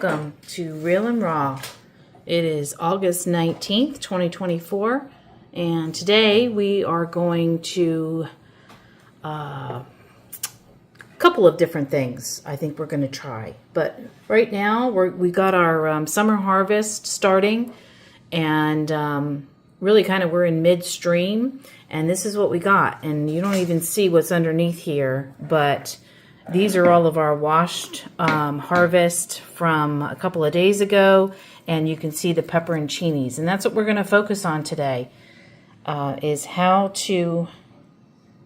welcome to Real and Raw. It is August 19th, 2024, and today we are going to a couple of different things I think we're going to try. But right now we got our summer harvest starting, and really kind of we're in midstream, and this is what we got. And you don't even see what's underneath here, but these are all of our washed harvest from a couple of days ago, and you can see the pepperoncinis. And that's what we're going to focus on today, is how to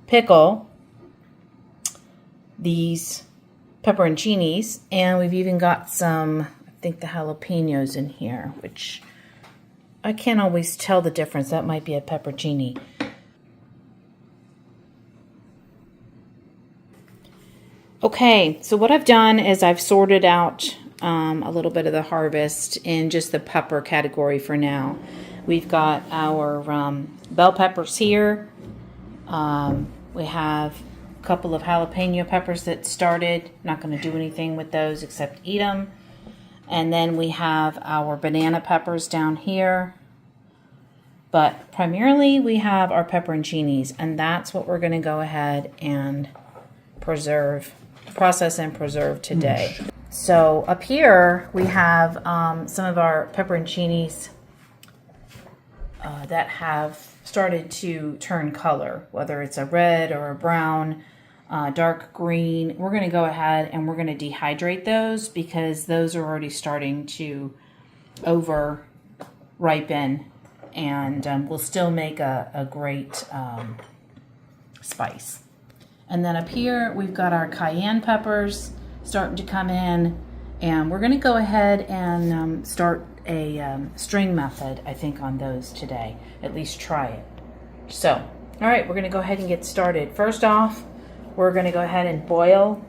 pickle these pepperoncinis. And we've even got some, I think, the jalapenos in here, which I can't always tell the difference. That might be a pepperoncini. Okay, so what I've done is I've sorted out a little bit of the harvest in just the pepper category for now. We've got our bell peppers here. We have a couple of jalapeno peppers that started. Not going to do anything with those except eat them. And then we have our banana peppers down here. But primarily we have our pepperoncinis, and that's what we're going to go ahead and process and preserve today. So up here we have some of our pepperoncinis that have started to turn color, whether it's a red or a brown, dark green. We're going to go ahead and we're going to dehydrate those because those are already starting to over ripen, and will still make a great spice. And then up here, we've got our cayenne peppers starting to come in. And we're going to go ahead and start a string method, I think, on those today. At least try it. So, all right, we're going to go ahead and get started. First off, we're going to go ahead and boil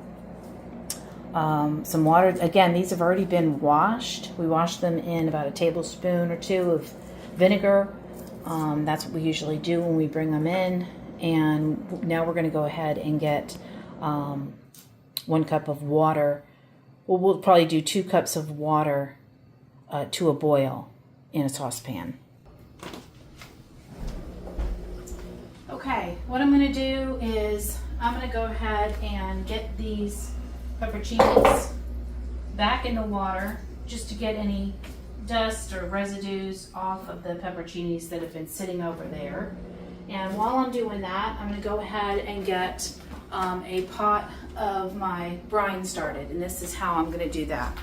some water. Again, these have already been washed. We washed them in about a tablespoon or two of vinegar. That's what we usually do when we bring them in. And now we're going to go ahead and get 1 cup of water. Well, we'll probably do 2 cups of water to a boil in a saucepan. Okay, what I'm going to do is I'm going to go ahead and get these pepperoncinis back in the water just to get any dust or residues off of the pepperoncinis that have been sitting over there. And while I'm doing that, I'm going to go ahead and get a pot of my brine started. And this is how I'm going to do that.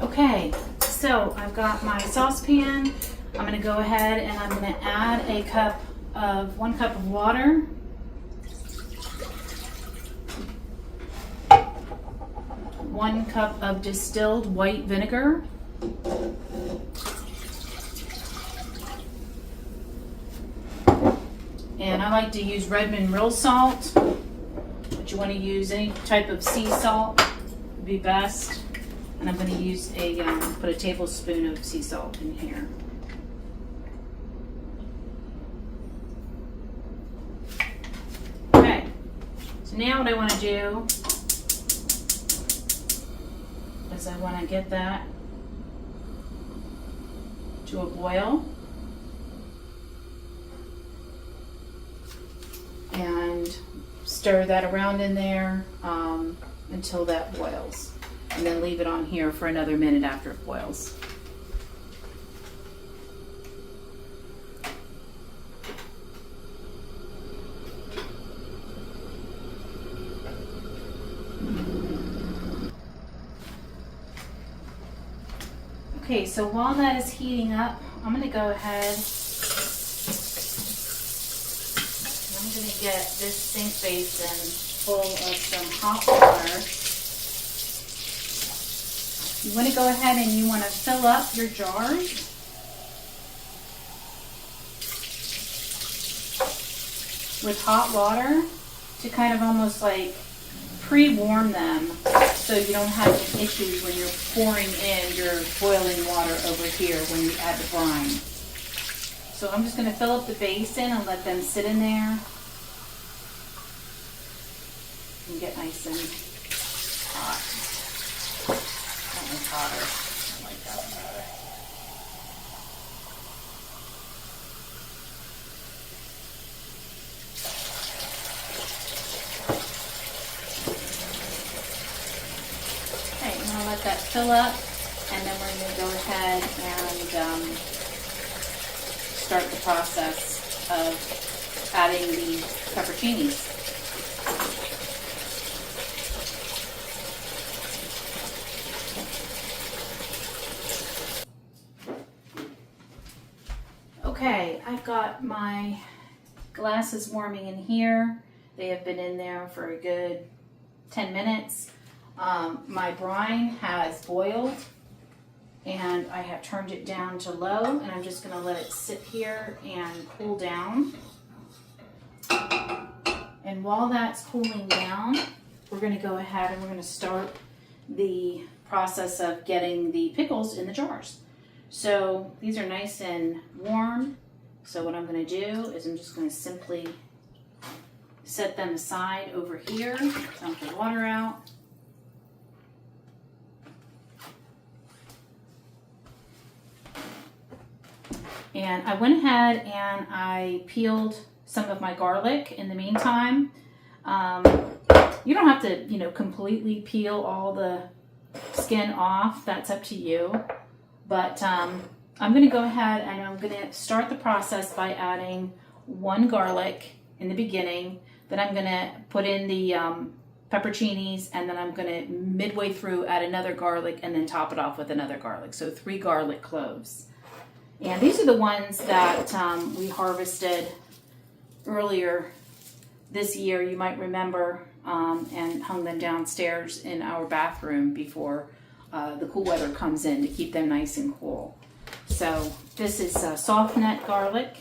Okay, so I've got my saucepan. I'm going to go ahead and I'm going to add 1 cup of water. One cup of distilled white vinegar. And I like to use Redmond real salt, but you want to use any type of sea salt would be best. And I'm going to use put a tablespoon of sea salt in here. Okay, so now what I want to do is I want to get that to a boil. And stir that around in there until that boils. And then leave it on here for another minute after it boils. Okay, so while that is heating up, I'm going to go ahead. I'm going to get this sink basin full of some hot water. You want to go ahead and you want to fill up your jars. With hot water to kind of almost like pre-warm them so you don't have any issues when you're pouring in your boiling water over here when you add the brine. So I'm just going to fill up the basin and let them sit in there. and get nice and hot. That one's hotter. I like that one better. Okay, I'm going to let that fill up, and then we're going to go ahead and start the process of adding the pepperoncinis. Okay, I've got my glasses warming in here. They have been in there for a good 10 minutes. My brine has boiled, and I have turned it down to low, and I'm just going to let it sit here and cool down. And while that's cooling down, we're going to go ahead and we're going to start the process of getting the pickles in the jars. So these are nice and warm. So what I'm going to do is I'm just going to simply set them aside over here, dump the water out. And I went ahead and I peeled some of my garlic in the meantime. You don't have to, completely peel all the skin off. That's up to you. But I'm going to go ahead and I'm going to start the process by adding one garlic in the beginning. Then I'm going to put in the pepperoncinis, and then I'm going to midway through add another garlic and then top it off with another garlic. So 3 garlic cloves. And these are the ones that we harvested earlier this year. You might remember, and hung them downstairs in our bathroom before the cool weather comes in to keep them nice and cool. So this is soft nut garlic,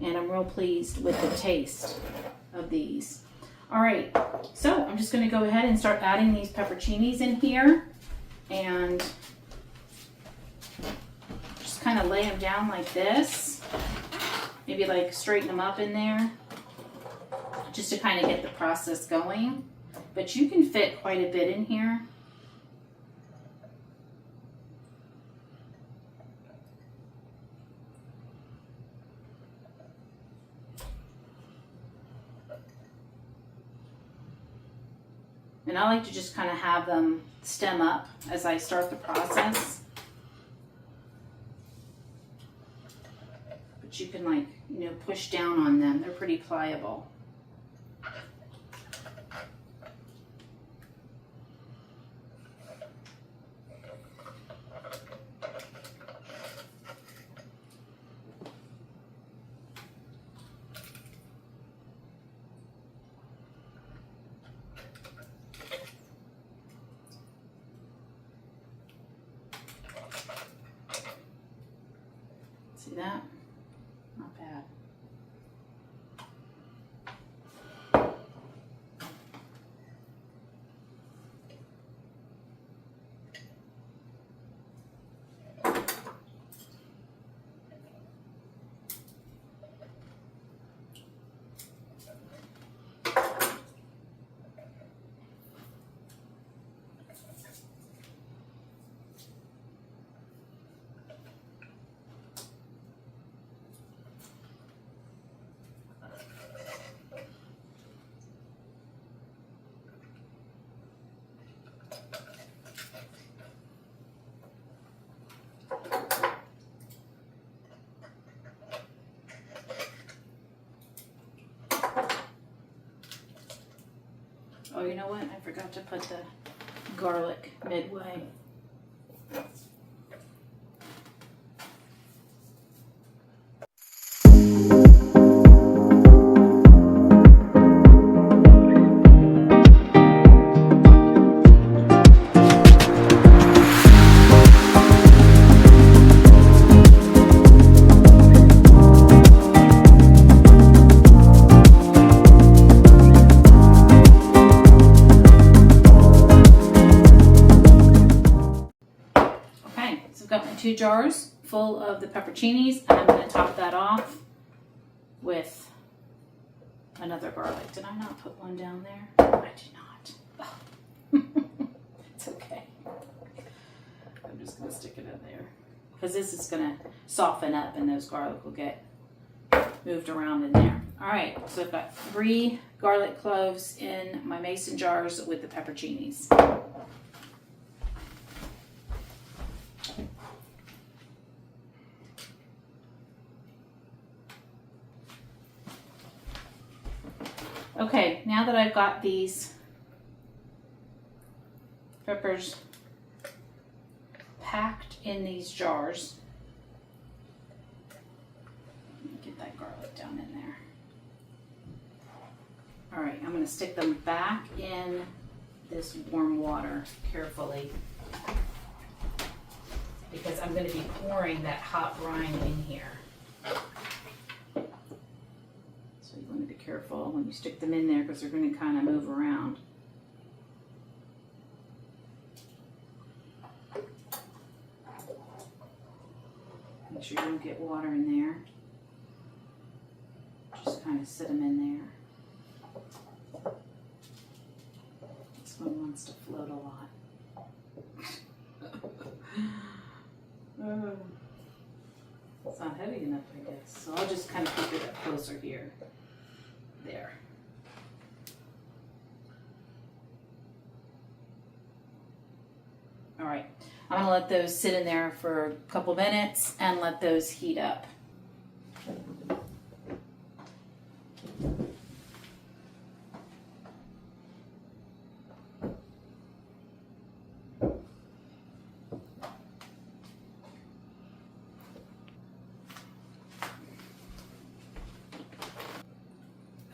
and I'm real pleased with the taste of these. All right, so I'm just going to go ahead and start adding these pepperoncinis in here, and just kind of lay them down like this. Maybe like straighten them up in there, just to kind of get the process going. But you can fit quite a bit in here. And I like to just kind of have them stem up as I start the process. But you can push down on them. They're pretty pliable. See that? Not bad. Oh, you know what? I forgot to put the garlic midway. I've got my 2 jars full of the pepperoncinis, and I'm going to top that off with another garlic. Did I not put one down there? I did not. Oh. It's okay. I'm just going to stick it in there because this is going to soften up and those garlic will get moved around in there. All right, so I've got 3 garlic cloves in my mason jars with the pepperoncinis. Okay, now that I've got these peppers packed in these jars, let me get that garlic down in there. All right, I'm going to stick them back in this warm water carefully because I'm going to be pouring that hot brine in here. So you want to be careful when you stick them in there because they're going to kind of move around. Make sure you don't get water in there. Just kind of sit them in there. This one wants to float a lot. It's not heavy enough, I guess. So I'll just kind of keep it up closer here. There. All right. I'm going to let those sit in there for a couple minutes and let those heat up.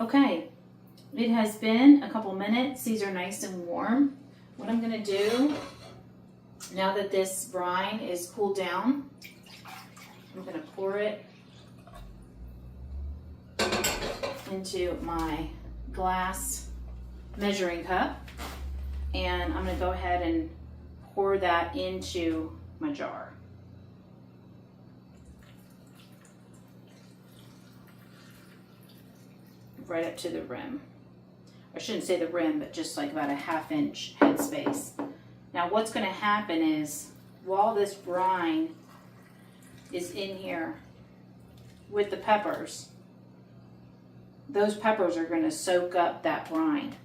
Okay, it has been a couple minutes. These are nice and warm. What I'm going to do, now that this brine is cooled down, I'm going to pour it into my glass measuring cup, and I'm going to go ahead and pour that into my jar. Right up to the rim. I shouldn't say the rim, but just like about a 1/2 inch head space. Now what's going to happen is while this brine is in here with the peppers, those peppers are going to soak up that brine.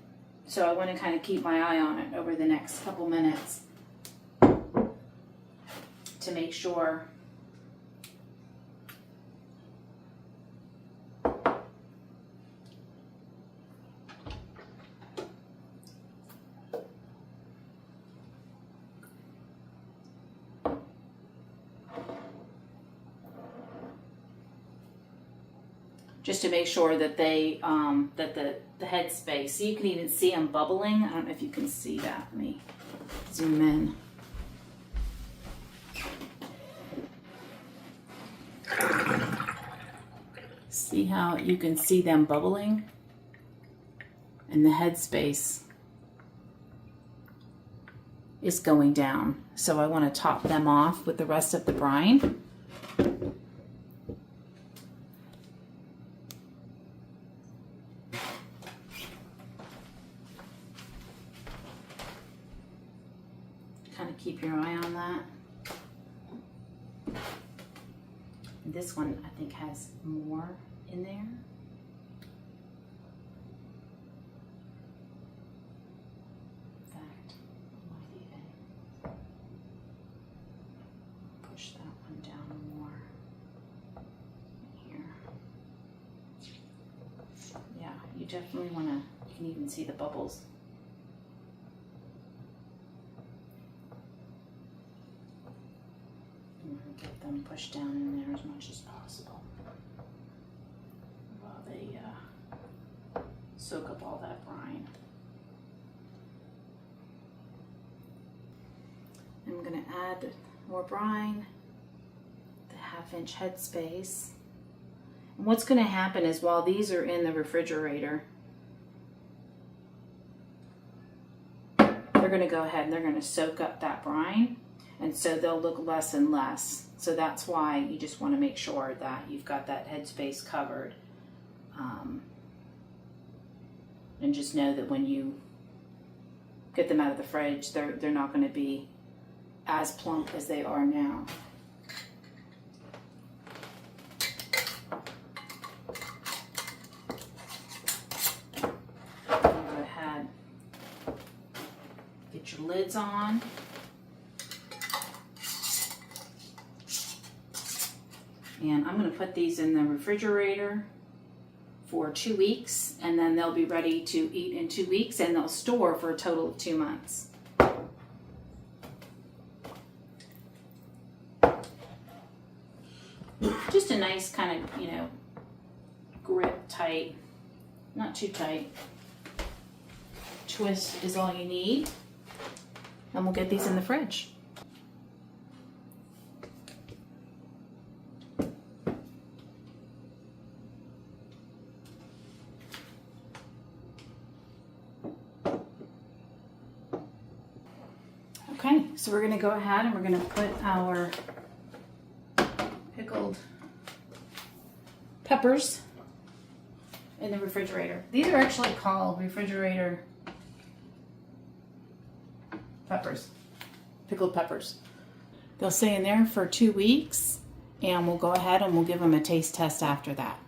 So I want to kind of keep my eye on it over the next couple minutes to make sure that they that the head space. So you can even see them bubbling. I don't know if you can see that. Let me zoom in. See how you can see them bubbling? And the head space is going down. So I want to top them off with the rest of the brine. Kind of keep your eye on that. This one I think has more in there. In fact, I might even push that one down more here. Yeah, you definitely want to, you can even see the bubbles. Get them pushed down in there as much as possible while they soak up all that brine. I'm going to add more brine, the 1/2 inch head space. And what's going to happen is while these are in the refrigerator, they're going to go ahead and they're going to soak up that brine. And so they'll look less and less. So that's why you just want to make sure that you've got that headspace covered And just know that when you get them out of the fridge, they're not going to be as plump as they are now. Go ahead, get your lids on. And I'm going to put these in the refrigerator for 2 weeks, and then they'll be ready to eat in 2 weeks, and they'll store for a total of 2 months. Just a nice kind of, you know, grip tight, not too tight. Twist is all you need, and we'll get these in the fridge. Okay, so we're going to go ahead and we're going to put our pickled peppers in the refrigerator. These are actually called refrigerator peppers, pickled peppers. They'll stay in there for 2 weeks, and we'll go ahead and we'll give them a taste test after that.